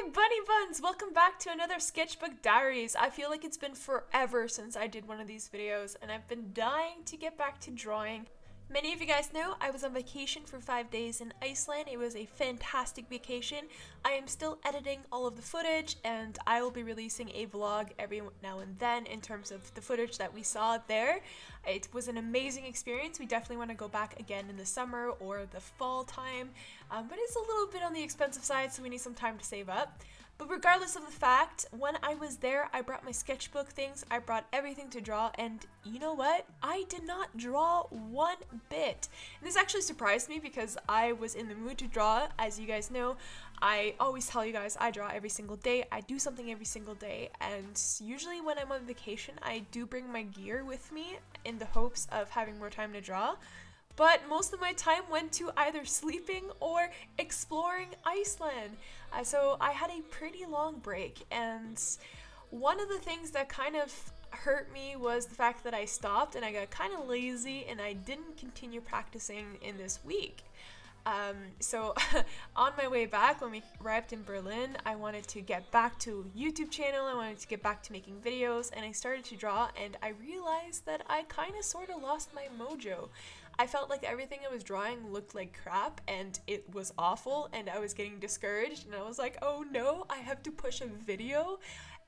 Hi, Bunny Buns! Welcome back to another Sketchbook Diaries. I feel like it's been forever since I did one of these videos, and I've been dying to get back to drawing. Many of you guys know I was on vacation for 5 days in Iceland. It was a fantastic vacation. I am still editing all of the footage, and I will be releasing a vlog every now and then in terms of the footage that we saw there. It was an amazing experience. We definitely want to go back again in the summer or the fall time, but it's a little bit on the expensive side, so we need some time to save up. But regardless of the fact, when I was there, I brought my sketchbook things, I brought everything to draw, and you know what? I did not draw one bit. And this actually surprised me because I was in the mood to draw. As you guys know, I always tell you guys I draw every single day, I do something every single day, and usually when I'm on vacation, I do bring my gear with me in the hopes of having more time to draw. But most of my time went to either sleeping or exploring Iceland. So I had a pretty long break, and one of the things that kind of hurt me was the fact that I stopped and I got kind of lazy and I didn't continue practicing in this week. So on my way back, when we arrived in Berlin, I wanted to get back to YouTube channel, I wanted to get back to making videos, and I started to draw, and I realized that I kind of sort of lost my mojo. I felt like everything I was drawing looked like crap, and it was awful, and I was getting discouraged, and I was like, oh no, I have to push a video.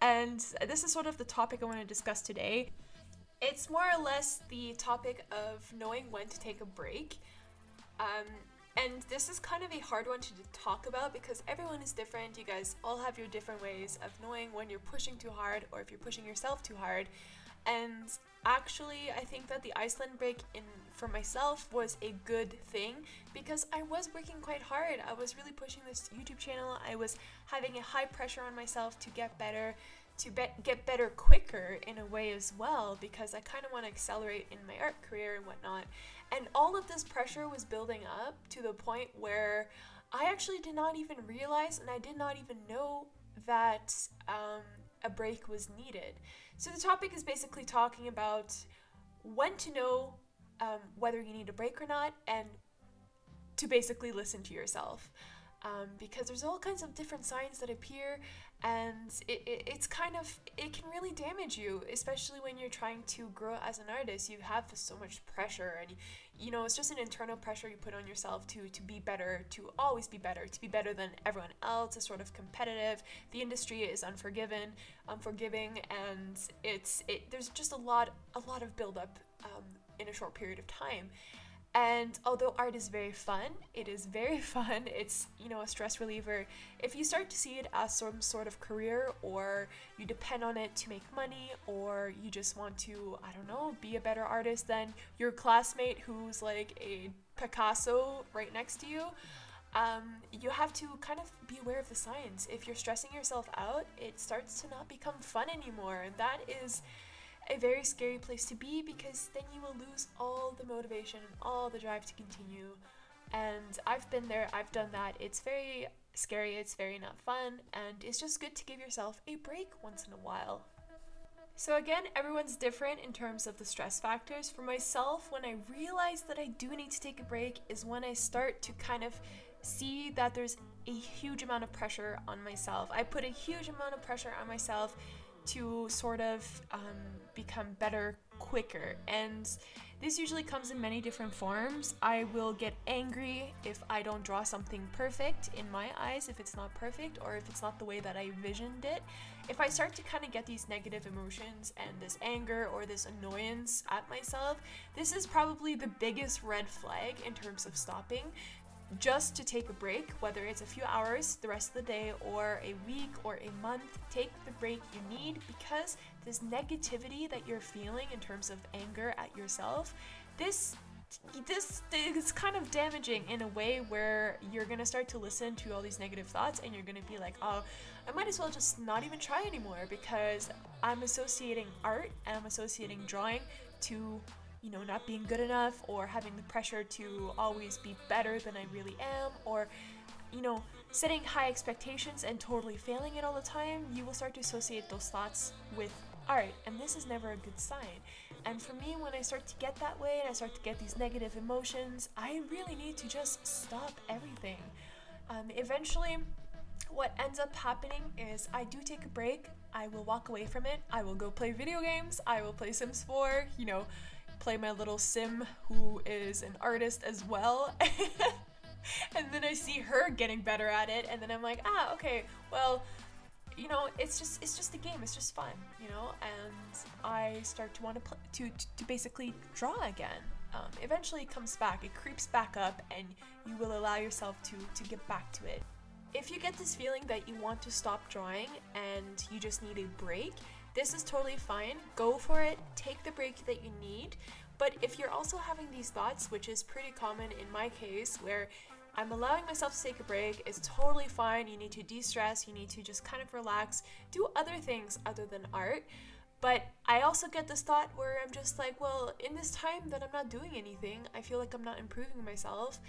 And this is sort of the topic I want to discuss today. It's more or less the topic of knowing when to take a break. And this is kind of a hard one to talk about because everyone is different. You guys all have your different ways of knowing when you're pushing too hard or if you're pushing yourself too hard. And actually, I think that the Iceland break for myself was a good thing because I was working quite hard. I was really pushing this YouTube channel. I was having a high pressure on myself to get better, get better quicker in a way as well, because I kind of want to accelerate in my art career and whatnot. And all of this pressure was building up to the point where I actually did not even realize, and I did not even know that a break was needed. So the topic is basically talking about when to know whether you need a break or not, and to basically listen to yourself. Because there's all kinds of different signs that appear, and it can really damage you, especially when you're trying to grow as an artist. You have so much pressure, and you know, it's just an internal pressure you put on yourself to be better, to always be better, to be better than everyone else. It's sort of competitive. The industry is unforgiving, and there's just a lot of buildup in a short period of time. And although art is very fun, it's, you know, a stress reliever. If you start to see it as some sort of career, or you depend on it to make money, or you just want to, I don't know, be a better artist than your classmate who's like a Picasso right next to you, you have to kind of be aware of the signs. If you're stressing yourself out, it starts to not become fun anymore, and that is a very scary place to be, because then you will lose all the motivation and all the drive to continue. And I've been there, I've done that. It's very scary, it's very not fun, and it's just good to give yourself a break once in a while. So again, everyone's different in terms of the stress factors. For myself, when I realize that I do need to take a break is when I start to kind of see that there's a huge amount of pressure on myself. I put a huge amount of pressure on myself to sort of become better quicker, and this usually comes in many different forms. I will get angry if I don't draw something perfect in my eyes, if it's not perfect, or if it's not the way that I envisioned it. If I start to kind of get these negative emotions and this anger or this annoyance at myself, this is probably the biggest red flag in terms of stopping. Just to take a break, whether it's a few hours the rest of the day or a week or a month, take the break you need, because this negativity that you're feeling in terms of anger at yourself, this is kind of damaging in a way where you're gonna start to listen to all these negative thoughts, and you're gonna be like, oh, I might as well just not even try anymore, because I'm associating art and I'm associating drawing to, you know, not being good enough, or having the pressure to always be better than I really am, or, you know, setting high expectations and totally failing it all the time. You will start to associate those thoughts with art, and this is never a good sign. And for me, when I start to get that way and I start to get these negative emotions, I really need to just stop everything. Eventually, what ends up happening is I do take a break, I will walk away from it, I will go play video games, I will play Sims 4, you know, play my little sim who is an artist as well. And then I see her getting better at it, and then I'm like, ah, okay, well, you know, it's just a game, it's just fun, you know, and I start to want to play, to basically draw again. Eventually it comes back, it creeps back up, and you will allow yourself to get back to it. If you get this feeling that you want to stop drawing and you just need a break, this is totally fine. Go for it, take the break that you need. But if you're also having these thoughts, which is pretty common in my case, where I'm allowing myself to take a break, it's totally fine. You need to de-stress, you need to just kind of relax, do other things other than art. But I also get this thought where I'm just like, well, in this time that I'm not doing anything, I feel like I'm not improving myself.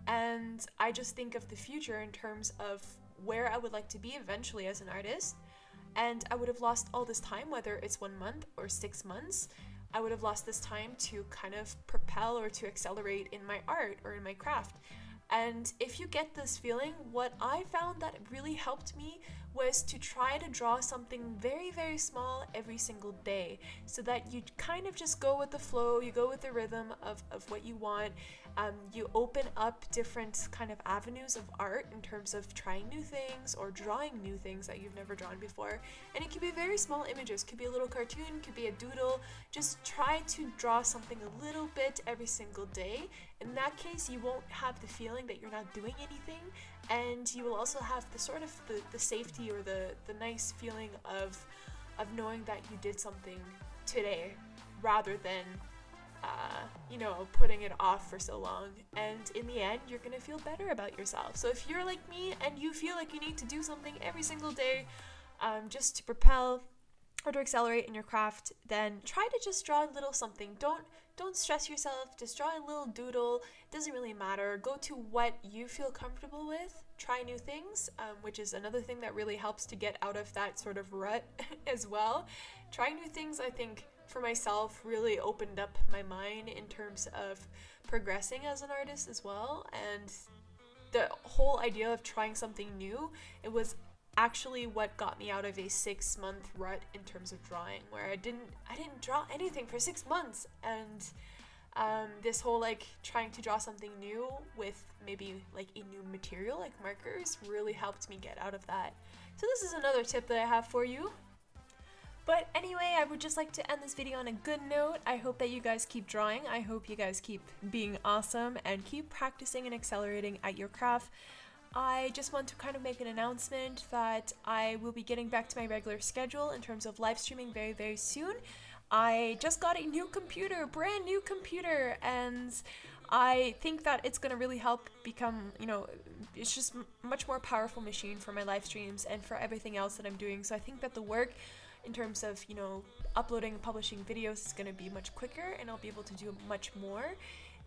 And I just think of the future in terms of where I would like to be eventually as an artist. And I would have lost all this time, whether it's 1 month or 6 months. I would have lost this time to kind of propel or to accelerate in my art or in my craft. And if you get this feeling, what I found that really helped me was to try to draw something very, very small every single day, so that you kind of just go with the flow, you go with the rhythm of what you want. You open up different kind of avenues of art in terms of trying new things or drawing new things that you've never drawn before. And it could be very small images, could be a little cartoon, could be a doodle. Just try to draw something a little bit every single day. In that case, you won't have the feeling that you're not doing anything, and you will also have the sort of the safety or the nice feeling of knowing that you did something today rather than you know, putting it off for so long. And in the end, you're gonna feel better about yourself. So if you're like me and you feel like you need to do something every single day just to propel or to accelerate in your craft, then try to just draw a little something. Don't stress yourself, just draw a little doodle. It doesn't really matter. Go to what you feel comfortable with. Try new things, which is another thing that really helps to get out of that sort of rut as well. Trying new things, I think, for myself, really opened up my mind in terms of progressing as an artist as well. And the whole idea of trying something new, it was actually what got me out of a 6-month rut in terms of drawing, where I didn't draw anything for 6 months. And this whole like trying to draw something new with maybe like a new material like markers really helped me get out of that. So this is another tip that I have for you. But anyway, I would just like to end this video on a good note. I hope that you guys keep drawing. I hope you guys keep being awesome and keep practicing and accelerating at your craft. I just want to kind of make an announcement that I will be getting back to my regular schedule in terms of live streaming very, very soon. I just got a new computer, brand new computer, and I think that it's going to really help become, you know, it's just much more powerful machine for my live streams and for everything else that I'm doing. So I think that the work in terms of, you know, uploading and publishing videos is going to be much quicker, and I'll be able to do much more.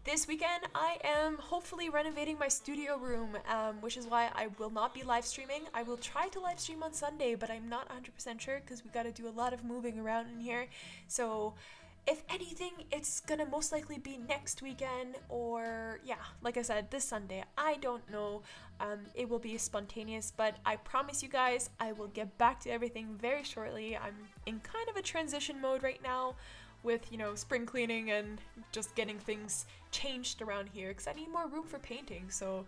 This weekend, I am hopefully renovating my studio room, which is why I will not be live streaming. I will try to live stream on Sunday, but I'm not 100% sure because we got to do a lot of moving around in here. So if anything, it's gonna most likely be next weekend, or yeah, like I said, this Sunday. I don't know. It will be spontaneous, but I promise you guys, I will get back to everything very shortly. I'm in kind of a transition mode right now with, you know, spring cleaning and just getting things changed around here because I need more room for painting. So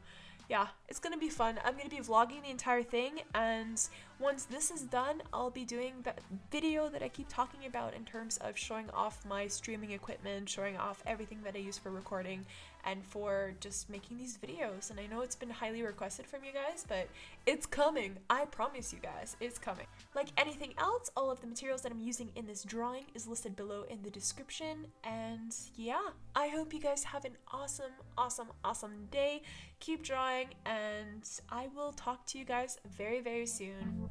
yeah, it's gonna be fun. I'm gonna be vlogging the entire thing, and once this is done, I'll be doing that video that I keep talking about in terms of showing off my streaming equipment, showing off everything that I use for recording and for just making these videos. And I know it's been highly requested from you guys, but it's coming. I promise you guys, it's coming. Like anything else, all of the materials that I'm using in this drawing is listed below in the description. And yeah, I hope you guys have an awesome, awesome, awesome day. Keep drawing, and I will talk to you guys very, very soon.